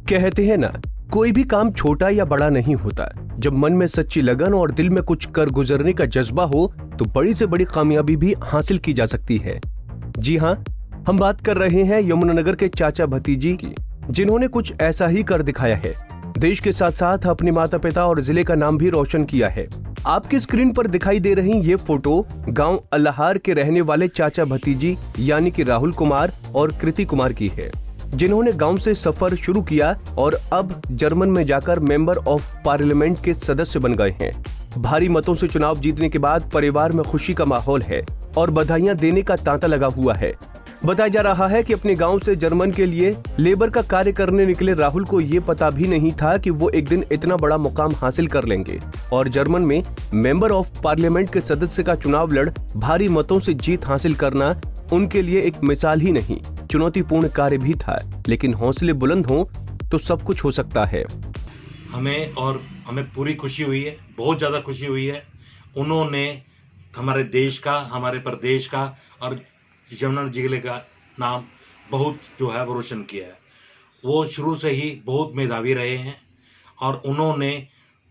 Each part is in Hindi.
कहते हैं ना, कोई भी काम छोटा या बड़ा नहीं होता। जब मन में सच्ची लगन और दिल में कुछ कर गुजरने का जज्बा हो तो बड़ी से बड़ी कामयाबी भी हासिल की जा सकती है। जी हाँ, हम बात कर रहे हैं यमुनानगर के चाचा भतीजी की, जिन्होंने कुछ ऐसा ही कर दिखाया है। देश के साथ साथ अपने माता पिता और जिले का नाम भी रोशन किया है। आपकी स्क्रीन पर दिखाई दे रही ये फोटो गांव अल्लाहार के रहने वाले चाचा भतीजी यानी कि राहुल कुमार और कृति कुमार की है, जिन्होंने गांव से सफर शुरू किया और अब जर्मन में जाकर मेंबर ऑफ पार्लियामेंट के सदस्य बन गए हैं। भारी मतों से चुनाव जीतने के बाद परिवार में खुशी का माहौल है और बधाइयां देने का तांता लगा हुआ है। बताया जा रहा है कि अपने गांव से जर्मन के लिए लेबर का कार्य करने निकले राहुल को ये पता भी नहीं था कि वो एक दिन इतना बड़ा मुकाम हासिल कर लेंगे और जर्मन में मेंबर ऑफ पार्लियामेंट के सदस्य का चुनाव लड़ भारी मतों से जीत हासिल करना उनके लिए एक मिसाल ही नहीं, चुनौतीपूर्ण कार्य भी था। लेकिन हौसले बुलंद हों तो सब कुछ हो सकता है। हमें पूरी खुशी हुई है, बहुत ज़्यादा खुशी हुई है। उन्होंने हमारे देश का, हमारे प्रदेश का और यमुनानगर जिले का नाम बहुत जो है वो रोशन किया है। वो शुरू से ही बहुत मेधावी रहे हैं और उन्होंने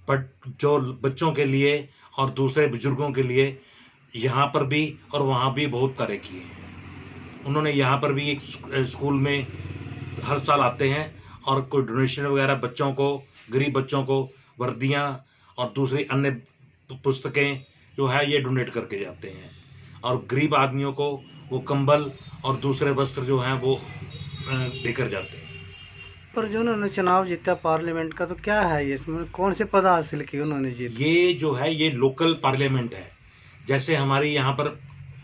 जो बच्चों के लिए और दूसरे बुजुर्गों के लिए यहाँ पर भी और वहाँ भी बहुत कार्य किए हैं। उन्होंने यहाँ पर भी एक स्कूल में हर साल आते हैं और कोई डोनेशन वगैरह बच्चों को, गरीब बच्चों को वर्दियाँ और दूसरी अन्य पुस्तकें जो है ये डोनेट करके जाते हैं और गरीब आदमियों को वो कंबल और दूसरे वस्त्र जो हैं वो देकर जाते हैं। पर जो उन्होंने चुनाव जीता पार्लियामेंट का, तो क्या है ये, इसमें कौन से पद हासिल किए उन्होंने जीत? ये जो है ये लोकल पार्लियामेंट है। जैसे हमारी यहाँ पर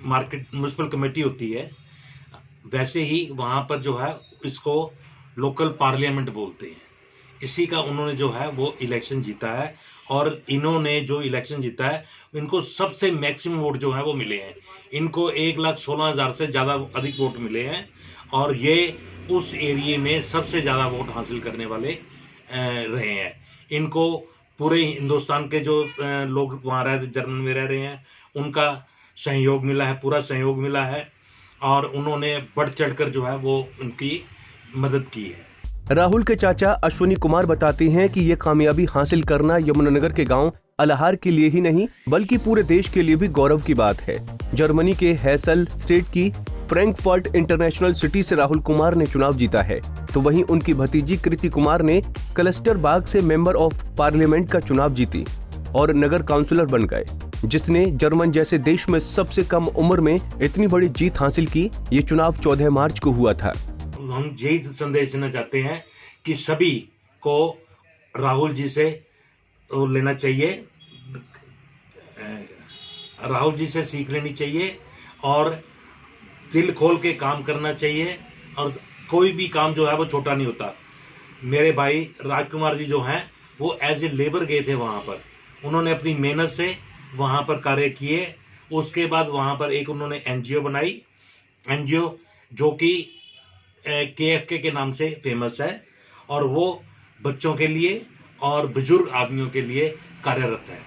मार्केट म्यूनसिपल कमेटी होती है, वैसे ही वहाँ पर जो है इसको लोकल पार्लियामेंट बोलते हैं। इसी का उन्होंने जो है वो इलेक्शन जीता है और इन्होंने जो इलेक्शन जीता है इनको सबसे मैक्सिमम वोट जो है वो मिले हैं। इनको 1,16,000 से ज़्यादा अधिक वोट मिले हैं और ये उस एरिए में सबसे ज़्यादा वोट हासिल करने वाले रहे हैं। इनको पूरे हिंदुस्तान के जो लोग वहाँ जर्मन में रह रहे हैं उनका सहयोग मिला है, पूरा सहयोग मिला है और उन्होंने बढ़ चढ़कर जो है वो उनकी मदद की है। राहुल के चाचा अश्विनी कुमार बताते हैं कि ये कामयाबी हासिल करना यमुनानगर के गांव अल्लाहार के लिए ही नहीं बल्कि पूरे देश के लिए भी गौरव की बात है। जर्मनी के हेसल स्टेट की फ्रैंकफर्ट इंटरनेशनल सिटी से राहुल कुमार ने चुनाव जीता है, तो वहीं उनकी भतीजी कृति कुमार ने क्लस्टर बाग से मेंबर ऑफ पार्लियामेंट का चुनाव जीती और नगर काउंसिलर बन गए, जिसने जर्मन जैसे देश में सबसे कम उम्र में इतनी बड़ी जीत हासिल की। ये चुनाव 14 मार्च को हुआ था। हम यही संदेश देना चाहते हैं कि सभी को राहुल जी से लेना चाहिए, राहुल जी से सीख लेनी चाहिए और दिल खोल के काम करना चाहिए और कोई भी काम जो है वो छोटा नहीं होता। मेरे भाई राजकुमार जी जो हैं वो एज ए लेबर गए थे वहाँ पर, उन्होंने अपनी मेहनत से वहाँ पर कार्य किए। उसके बाद वहाँ पर एक उन्होंने एनजीओ बनाई, एनजीओ जो कि KFK के नाम से फेमस है और वो बच्चों के लिए और बुजुर्ग आदमियों के लिए कार्यरत है।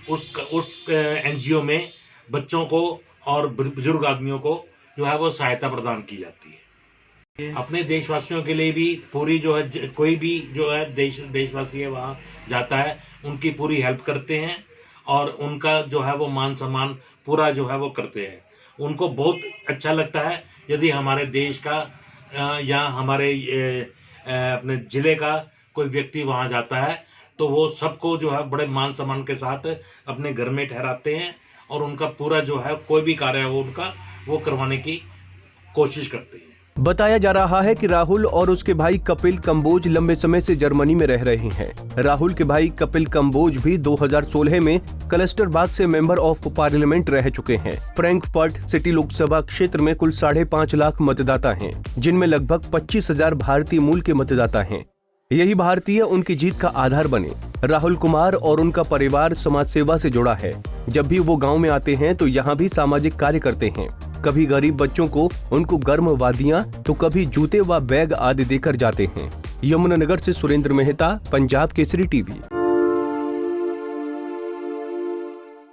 उस एनजीओ में बच्चों को और बुजुर्ग आदमियों को जो है वो सहायता प्रदान की जाती है। अपने देशवासियों के लिए भी पूरी जो है, कोई भी जो है देशवासी है वहाँ जाता है उनकी पूरी हेल्प करते हैं और उनका जो है वो मान सम्मान पूरा जो है वो करते हैं। उनको बहुत अच्छा लगता है यदि हमारे देश का या हमारे अपने जिले का कोई व्यक्ति वहां जाता है तो वो सबको जो है बड़े मान सम्मान के साथ अपने घर में ठहराते हैं और उनका पूरा जो है कोई भी कार्य है वो उनका वो करवाने की कोशिश करते हैं। बताया जा रहा है कि राहुल और उसके भाई कपिल कंबोज लंबे समय से जर्मनी में रह रहे हैं। राहुल के भाई कपिल कंबोज भी 2016 में क्लस्टर बाग से मेंबर ऑफ पार्लियामेंट रह चुके हैं। फ्रैंकफर्ट सिटी लोकसभा क्षेत्र में कुल 5.5 लाख मतदाता हैं, जिनमें लगभग 25,000 भारतीय मूल के मतदाता हैं। यही भारतीय उनकी जीत का आधार बने। राहुल कुमार और उनका परिवार समाज सेवा से जुड़ा है। जब भी वो गाँव में आते हैं तो यहाँ भी सामाजिक कार्य करते हैं। कभी गरीब बच्चों को उनको गर्म वादियां तो कभी जूते व बैग आदि देकर जाते हैं। यमुनानगर से सुरेंद्र मेहता, पंजाब केसरी टीवी।